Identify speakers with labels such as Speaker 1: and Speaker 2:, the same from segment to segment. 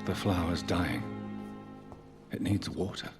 Speaker 1: The flower's dying. It needs water.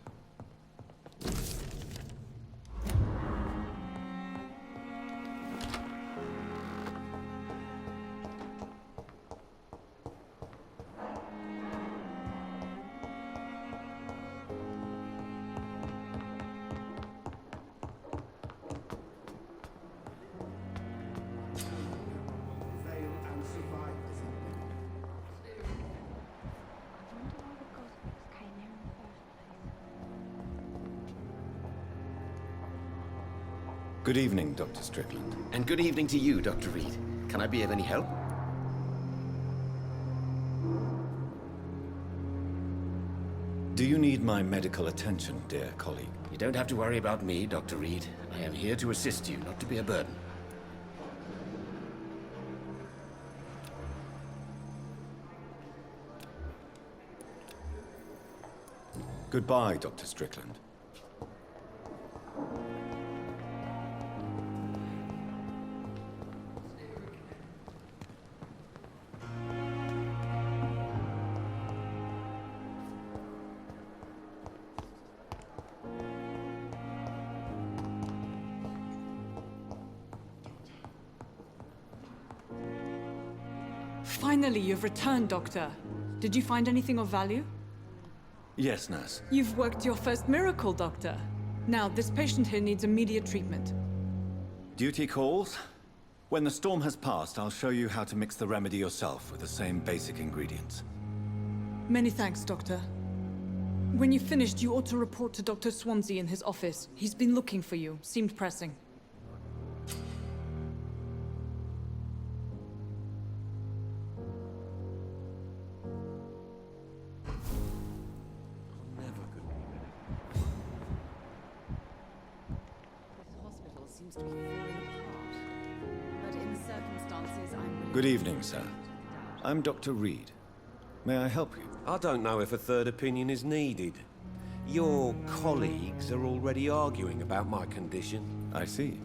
Speaker 2: Good evening, Dr. Strickland.
Speaker 3: And good evening to you, Dr. Reed. Can I be of any help?
Speaker 2: Do you need my medical attention, dear colleague?
Speaker 3: You don't have to worry about me, Dr. Reed. I am here to assist you, not to be a burden.
Speaker 2: Goodbye, Dr. Strickland.
Speaker 4: Finally, you've returned, Doctor. Did you find anything of value?
Speaker 2: Yes, nurse.
Speaker 4: You've worked your first miracle, Doctor. Now, this patient here needs immediate treatment.
Speaker 2: Duty calls. When the storm has passed, I'll show you how to mix the remedy yourself with the same basic ingredients.
Speaker 4: Many thanks, Doctor. When you've finished, you ought to report to Dr. Swansea in his office. He's been looking for you. Seemed pressing.
Speaker 2: Good evening, sir. I'm Dr. Reed. May I help you?
Speaker 5: I don't know if a third opinion is needed. Your colleagues are already arguing about my condition.
Speaker 2: I see.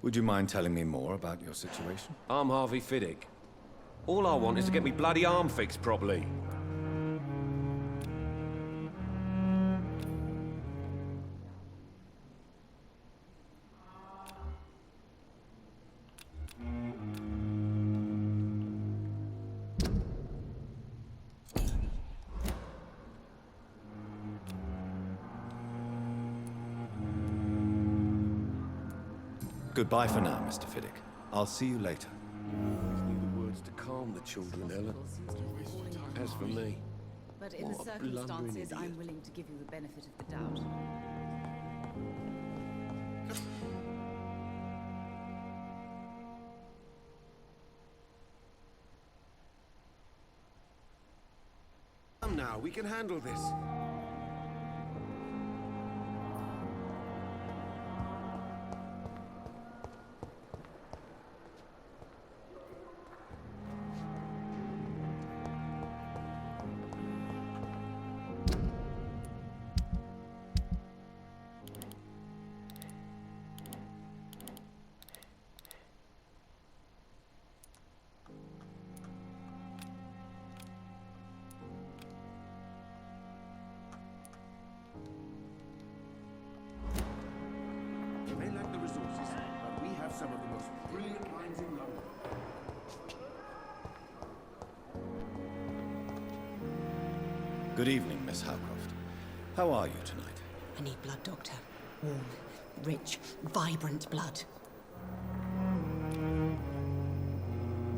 Speaker 2: Would you mind telling me more about your situation?
Speaker 5: I'm Harvey Fiddick. All I want is to get me bloody arm fixed properly.
Speaker 2: Goodbye for now, Mr. Fiddick. I'll see you later.
Speaker 5: Always knew the words to calm the children, Ellen. As for me,
Speaker 6: But in the
Speaker 5: what a
Speaker 6: circumstances,
Speaker 5: blundering idiot.
Speaker 6: I'm willing to give you the benefit of the doubt.
Speaker 5: Come now, we can handle this.
Speaker 7: You may lack the resources, but we have some of the most brilliant minds in London.
Speaker 2: Good evening, Miss Howcroft. How are you tonight?
Speaker 8: I need blood, Doctor. Warm, rich, vibrant blood.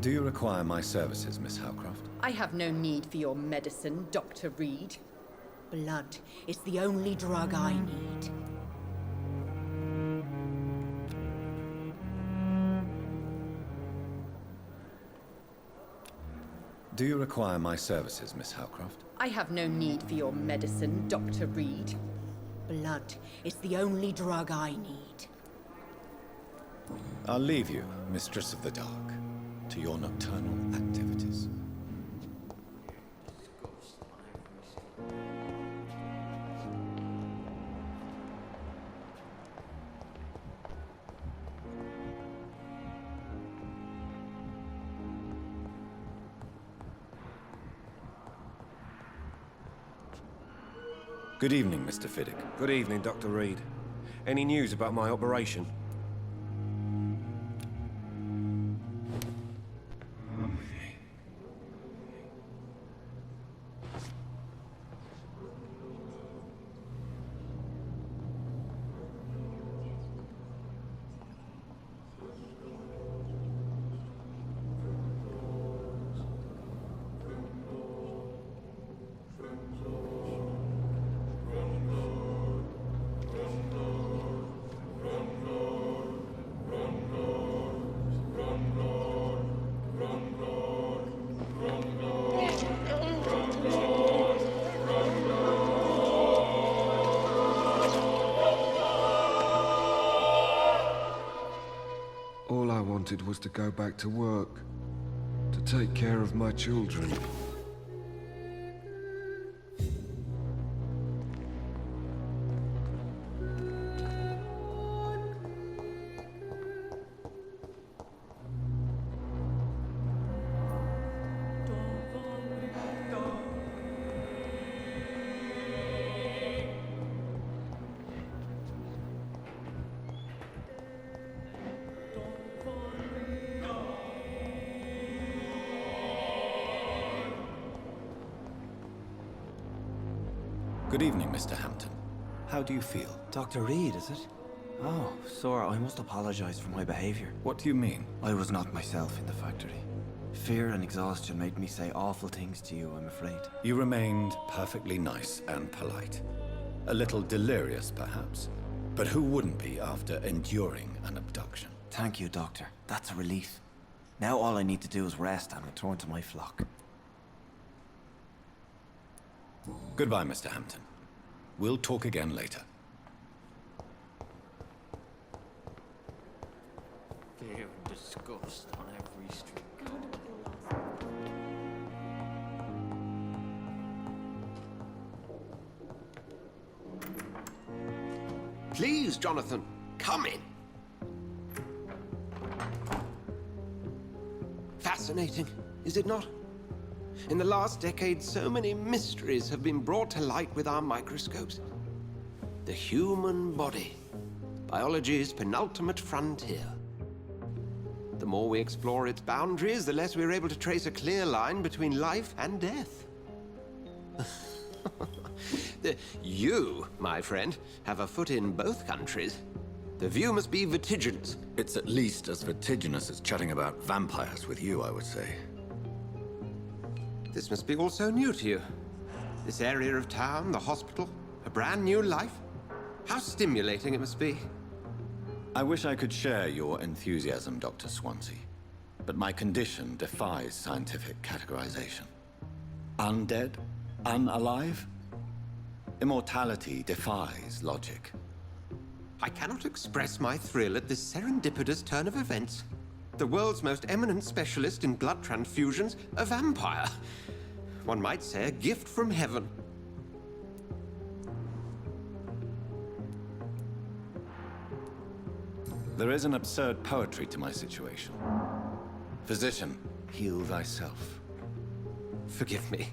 Speaker 2: Do you require my services, Miss Howcroft?
Speaker 8: I have no need for your medicine, Dr. Reed. Blood is the only drug I need.
Speaker 2: Do you require my services, Miss Howcroft?
Speaker 8: I have no need for your medicine, Dr. Reed. Blood is the only drug I need.
Speaker 2: I'll leave you, Mistress of the Dark, to your nocturnal activities. Good evening, Mr. Fiddick.
Speaker 5: Good evening, Dr. Reed. Any news about my operation?
Speaker 9: All I wanted was to go back to work, to take care of my children.
Speaker 2: Good evening, Mr. Hampton. How do you feel?
Speaker 10: Dr. Reed, is it? Oh, sir, I must apologize for my behavior.
Speaker 2: What do you mean?
Speaker 10: I was not myself in the factory. Fear and exhaustion made me say awful things to you, I'm afraid.
Speaker 2: You remained perfectly nice and polite. A little delirious, perhaps. But who wouldn't be after enduring an abduction?
Speaker 10: Thank you, Doctor. That's a relief. Now all I need to do is rest and return to my flock.
Speaker 2: Goodbye, Mr. Hampton. We'll talk again later.
Speaker 3: Fear and disgust on every street.
Speaker 5: Please, Jonathan, come in. Fascinating, is it not? In the last decade, so many mysteries have been brought to light with our microscopes. The human body, biology's penultimate frontier. The more we explore its boundaries, the less we're able to trace a clear line between life and death. You, my friend, have a foot in both countries. The view must be vertiginous.
Speaker 2: It's at least as vertiginous as chatting about vampires with you, I would say.
Speaker 5: This must be all so new to you. This area of town, the hospital, a brand new life. How stimulating it must be.
Speaker 2: I wish I could share your enthusiasm, Dr. Swansea, but my condition defies scientific categorization. Undead? Unalive? Immortality defies logic.
Speaker 5: I cannot express my thrill at this serendipitous turn of events. The world's most eminent specialist in blood transfusions, a vampire. One might say a gift from heaven.
Speaker 2: There is an absurd poetry to my situation. Physician, heal thyself.
Speaker 5: Forgive me.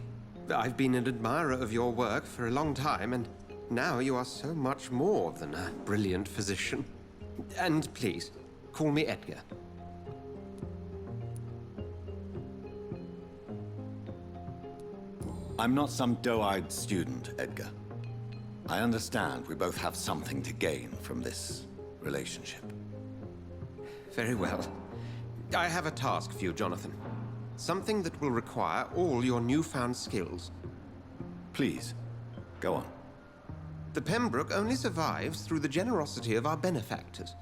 Speaker 5: I've been an admirer of your work for a long time, and now you are so much more than a brilliant physician. And please, call me Edgar.
Speaker 2: I'm not some doe-eyed student, Edgar. I understand we both have something to gain from this relationship.
Speaker 5: Very well. I have a task for you, Jonathan. Something that will require all your newfound skills.
Speaker 2: Please, go on.
Speaker 5: The Pembroke only survives through the generosity of our benefactors.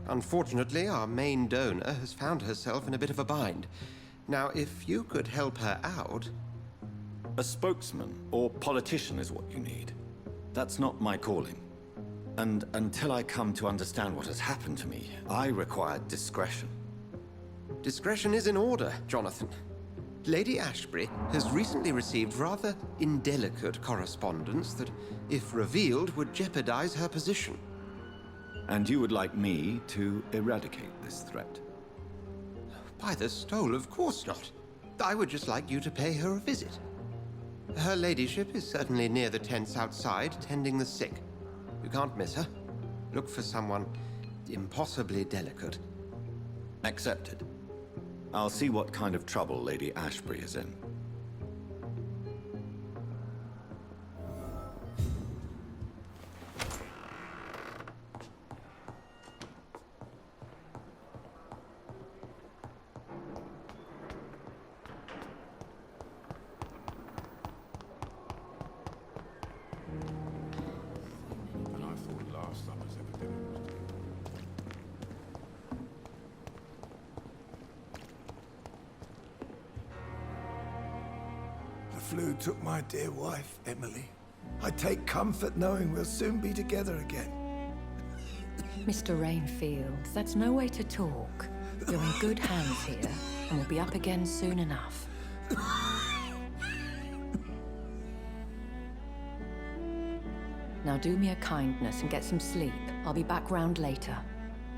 Speaker 5: Unfortunately, our main donor has found herself in a bit of a bind. Now, if you could help her out...
Speaker 2: A spokesman or politician is what you need. That's not my calling. And until I come to understand what has happened to me, I require discretion.
Speaker 5: Discretion is in order, Jonathan. Lady Ashbury has recently received rather indelicate correspondence that, if revealed, would jeopardize her position.
Speaker 2: And you would like me to eradicate this threat?
Speaker 5: By the stole, of course not. I would just like you to pay her a visit. Her ladyship is certainly near the tents outside, tending the sick. You can't miss her. Look for someone impossibly delicate.
Speaker 2: Accepted. I'll see what kind of trouble Lady Ashbury is in.
Speaker 7: And I thought last summer's epidemic was to
Speaker 11: The flu took my dear wife, Emily. I take comfort knowing we'll soon be together again.
Speaker 12: Mr. Rainfield, that's no way to talk. You're in good hands here, and we'll be up again soon enough. Now do me a kindness and get some sleep. I'll be back round later.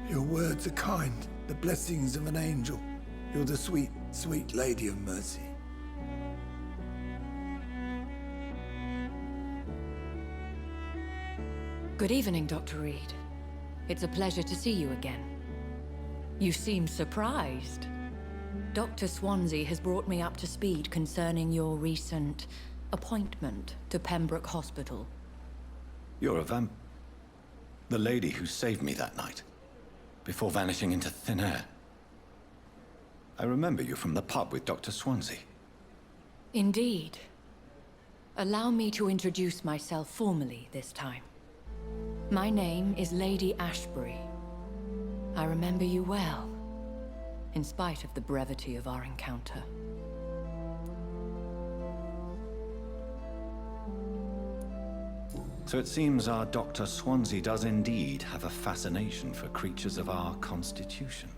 Speaker 11: Your words are kind, the blessings of an angel. You're the sweet, sweet Lady of Mercy.
Speaker 12: Good evening, Dr. Reed. It's a pleasure to see you again. You seem surprised. Dr. Swansea has brought me up to speed concerning your recent appointment to Pembroke Hospital.
Speaker 2: You're a the lady who saved me that night, before vanishing into thin air. I remember you from the pub with Dr. Swansea.
Speaker 12: Indeed. Allow me to introduce myself formally this time. My name is Lady Ashbury. I remember you well, in spite of the brevity of our encounter.
Speaker 2: So it seems our Dr. Swansea does indeed have a fascination for creatures of our constitution.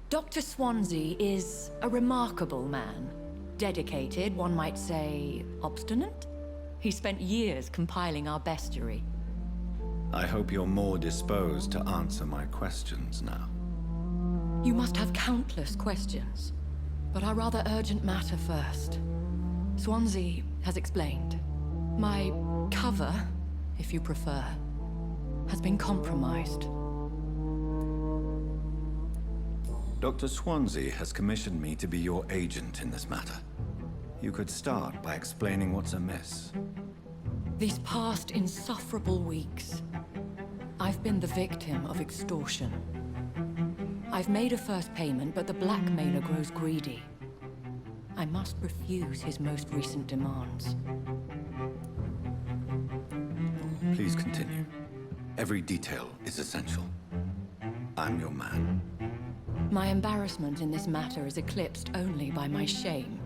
Speaker 12: Dr. Swansea is a remarkable man. Dedicated, one might say, obstinate? He spent years compiling our bestiary.
Speaker 2: I hope you're more disposed to answer my questions now.
Speaker 12: You must have countless questions, but our rather urgent matter first. Swansea has explained. My cover, if you prefer, has been compromised.
Speaker 2: Dr. Swansea has commissioned me to be your agent in this matter. You could start by explaining what's amiss.
Speaker 12: These past insufferable weeks, I've been the victim of extortion. I've made a first payment, but the blackmailer grows greedy. I must refuse his most recent demands.
Speaker 2: Please continue. Every detail is essential. I'm your man.
Speaker 12: My embarrassment in this matter is eclipsed only by my shame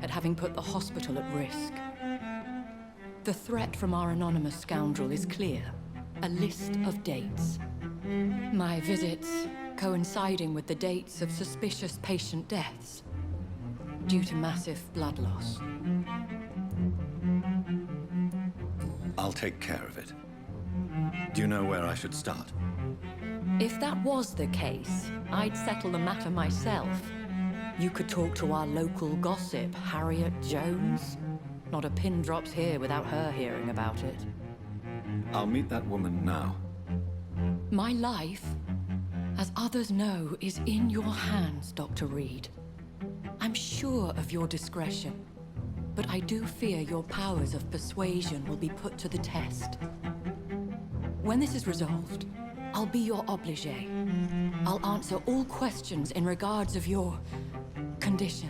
Speaker 12: at having put the hospital at risk. The threat from our anonymous scoundrel is clear. A list of dates. My visits coinciding with the dates of suspicious patient deaths due to massive blood loss.
Speaker 2: I'll take care of it. Do you know where I should start?
Speaker 12: If that was the case, I'd settle the matter myself. You could talk to our local gossip, Harriet Jones. Not a pin drops here without her hearing about it.
Speaker 2: I'll meet that woman now.
Speaker 12: My life, as others know, is in your hands, Dr. Reed. I'm sure of your discretion, but I do fear your powers of persuasion will be put to the test. When this is resolved, I'll be your obligé. I'll answer all questions in regards of your condition.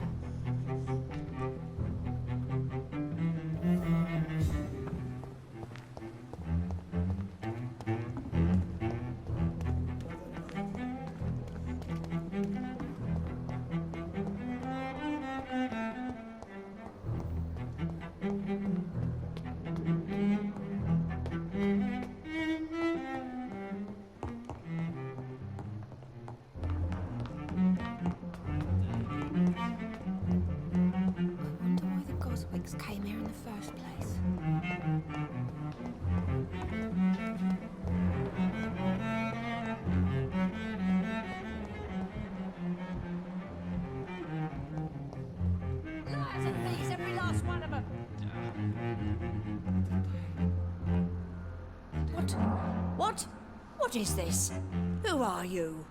Speaker 13: Came here in the first place.
Speaker 6: Lies and these, every last one of them.
Speaker 14: What is this? Who are you?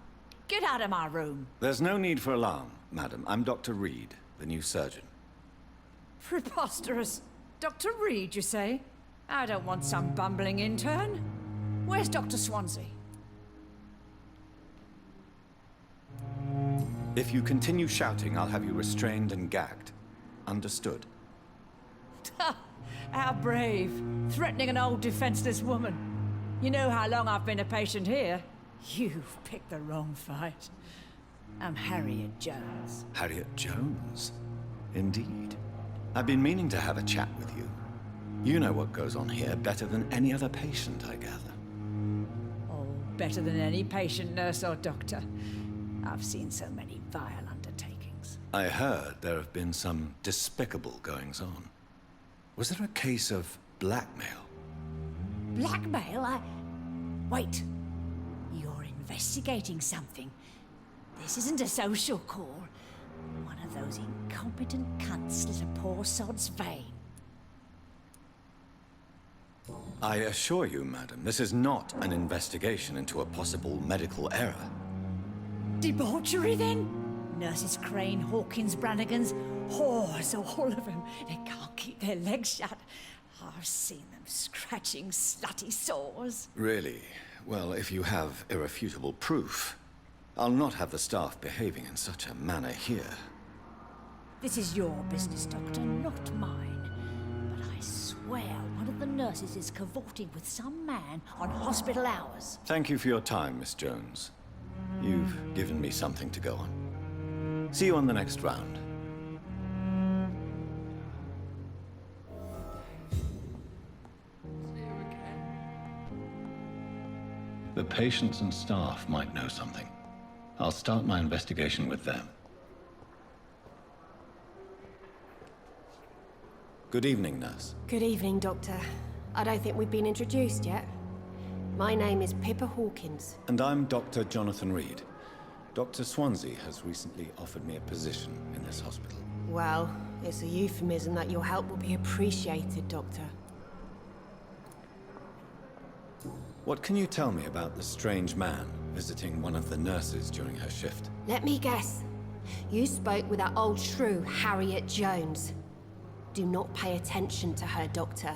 Speaker 14: Get out of my room.
Speaker 2: There's no need for alarm, madam. I'm Dr. Reed, the new surgeon.
Speaker 14: Preposterous. Dr. Reed, you say? I don't want some bumbling intern. Where's Dr. Swansea?
Speaker 2: If you continue shouting, I'll have you restrained and gagged. Understood?
Speaker 14: How brave. Threatening an old defenseless woman. You know how long I've been a patient here? You've picked the wrong fight. I'm Harriet Jones.
Speaker 2: Harriet Jones? Indeed. I've been meaning to have a chat with you. You know what goes on here better than any other patient, I gather.
Speaker 14: Oh, better than any patient, nurse, or doctor. I've seen so many vile undertakings.
Speaker 2: I heard there have been some despicable goings-on. Was there a case of blackmail?
Speaker 14: Blackmail? Wait. You're investigating something. This isn't a social call. One of those incompetent cunts slit a poor sod's vein.
Speaker 2: I assure you, madam, this is not an investigation into a possible medical error.
Speaker 14: Debauchery, then? Nurses Crane, Hawkins, Brannigans, whores, all of them. They can't keep their legs shut. I've seen them scratching slutty sores.
Speaker 2: Really? Well, if you have irrefutable proof, I'll not have the staff behaving in such a manner here.
Speaker 14: This is your business, Doctor, not mine. But I swear one of the nurses is cavorting with some man on hospital hours.
Speaker 2: Thank you for your time, Miss Jones. You've given me something to go on. See you on the next round. The patients and staff might know something. I'll start my investigation with them. Good evening, nurse.
Speaker 13: Good evening, Doctor. I don't think we've been introduced yet. My name is Pippa Hawkins.
Speaker 2: And I'm Dr. Jonathan Reed. Dr. Swansea has recently offered me a position in this hospital.
Speaker 13: Well, it's a euphemism that your help will be appreciated, Doctor.
Speaker 2: What can you tell me about the strange man visiting one of the nurses during her shift?
Speaker 13: Let me guess. You spoke with that old shrew, Harriet Jones. Do not pay attention to her, Doctor.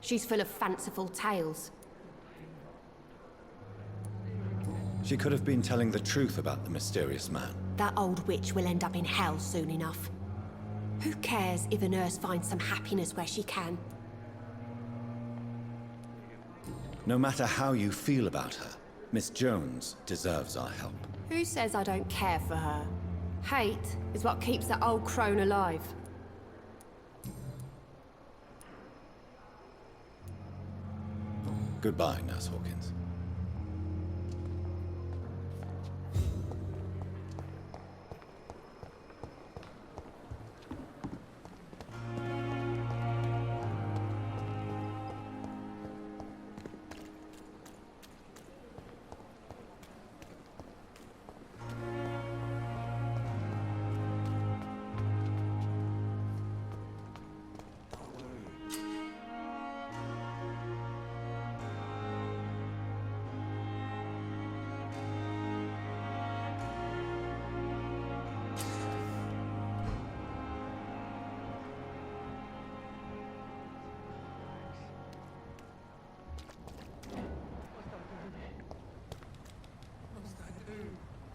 Speaker 13: She's full of fanciful tales.
Speaker 2: She could have been telling the truth about the mysterious man.
Speaker 13: That old witch will end up in hell soon enough. Who cares if a nurse finds some happiness where she can?
Speaker 2: No matter how you feel about her, Miss Jones deserves our help.
Speaker 13: Who says I don't care for her? Hate is what keeps that old crone alive.
Speaker 2: Goodbye, Nurse Hawkins.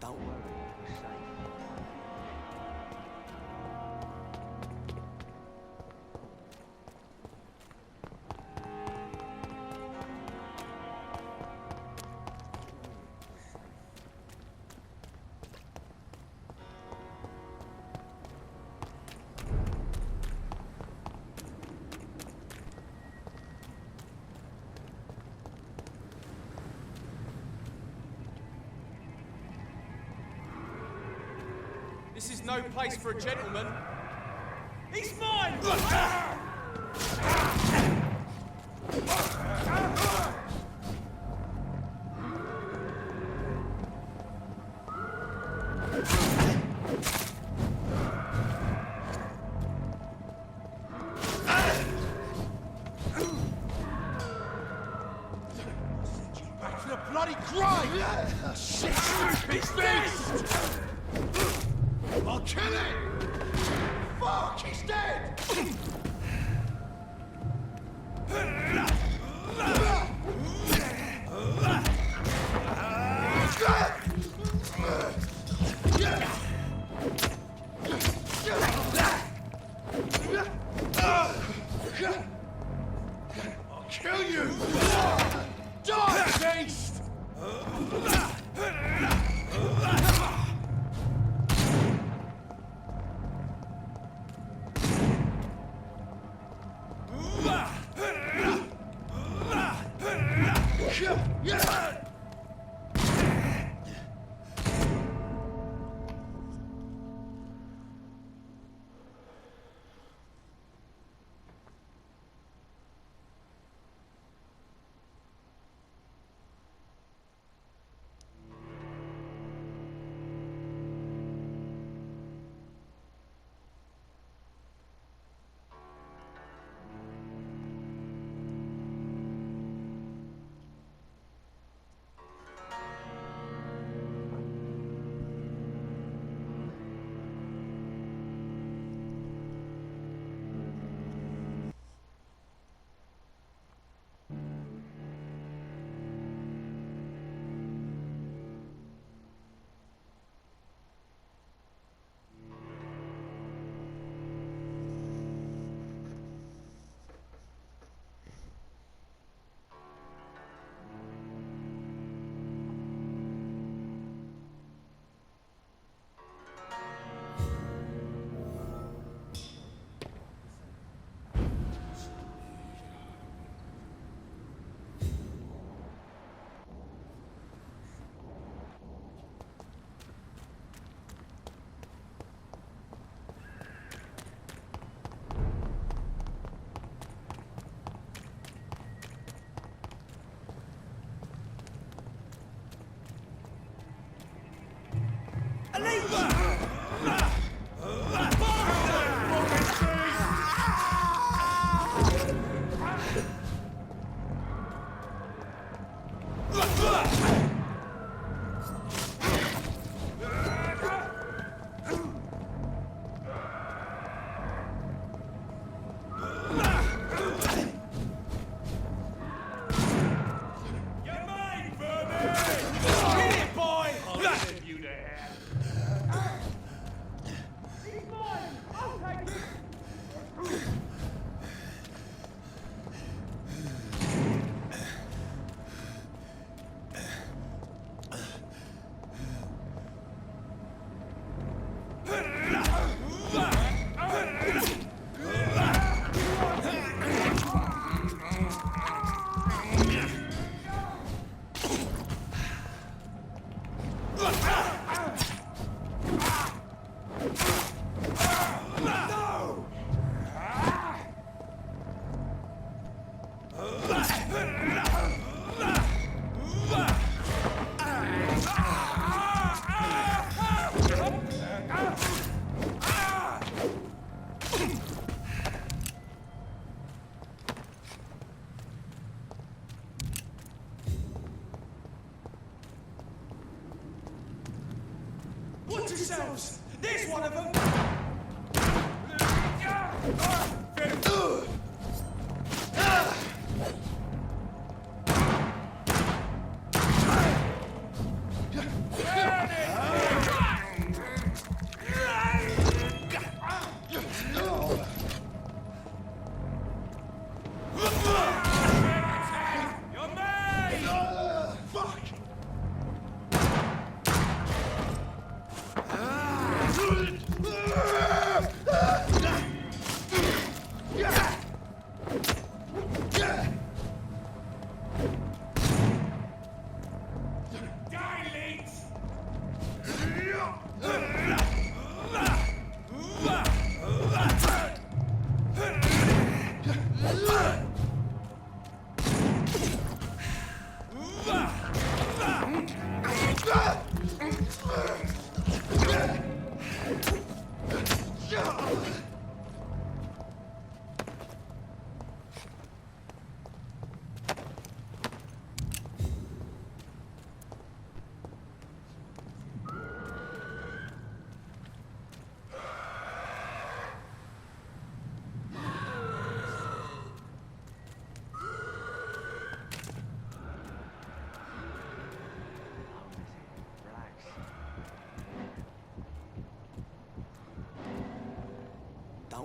Speaker 10: Don't worry, we're safe.
Speaker 15: This is no place for a gentleman. He's mine!
Speaker 7: The blood bloody cry! Shit! He's beast! I'll kill him! Fuck, he's dead! I'll kill you! Die, beast!
Speaker 15: Watch yourselves! There's one of them!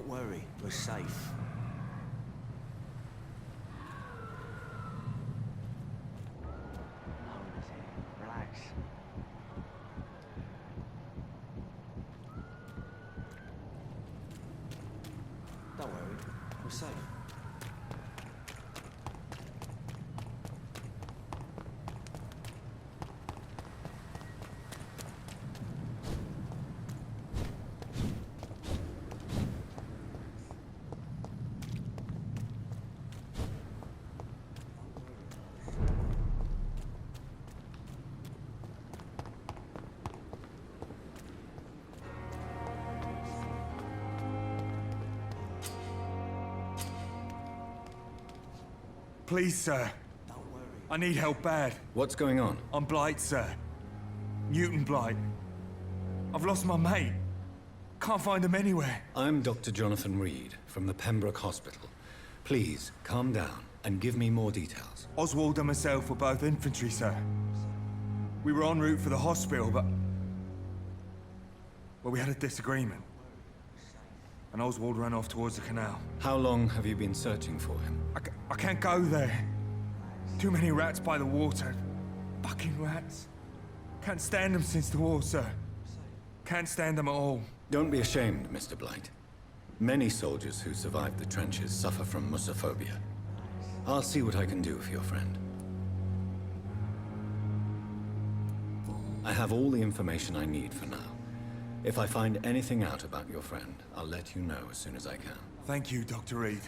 Speaker 10: Don't worry, we're safe. Relax. Don't worry, we're safe.
Speaker 16: Please, sir. I need help bad.
Speaker 2: What's going on?
Speaker 16: I'm Blight, sir. Newton Blight. I've lost my mate. Can't find him anywhere.
Speaker 2: I'm Dr. Jonathan Reed from the Pembroke Hospital. Please, calm down and give me more details.
Speaker 16: Oswald and myself were both infantry, sir. We were en route for the hospital, but... well, we had a disagreement. And Oswald ran off towards the canal.
Speaker 2: How long have you been searching for him?
Speaker 16: I can't go there. Too many rats by the water. Fucking rats. Can't stand them since the war, sir. Can't stand them at all.
Speaker 2: Don't be ashamed, Mr. Blight. Many soldiers who survived the trenches suffer from musophobia. I'll see what I can do for your friend. I have all the information I need for now. If I find anything out about your friend, I'll let you know as soon as I can.
Speaker 16: Thank you, Dr. Reed.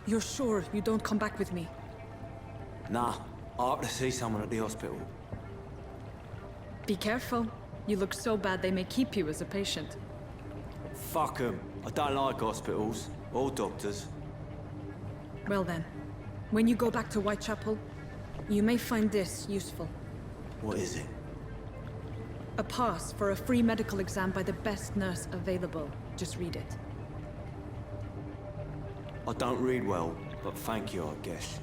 Speaker 4: You're sure you don't come back with me?
Speaker 10: Nah, I have to see someone at the hospital.
Speaker 4: Be careful. You look so bad they may keep you as a patient.
Speaker 10: Fuck 'em. I don't like hospitals. Or doctors.
Speaker 4: Well then, when you go back to Whitechapel, you may find this useful.
Speaker 10: What is it?
Speaker 4: A pass for a free medical exam by the best nurse available. Just read it.
Speaker 10: I don't read well, but thank you, I guess.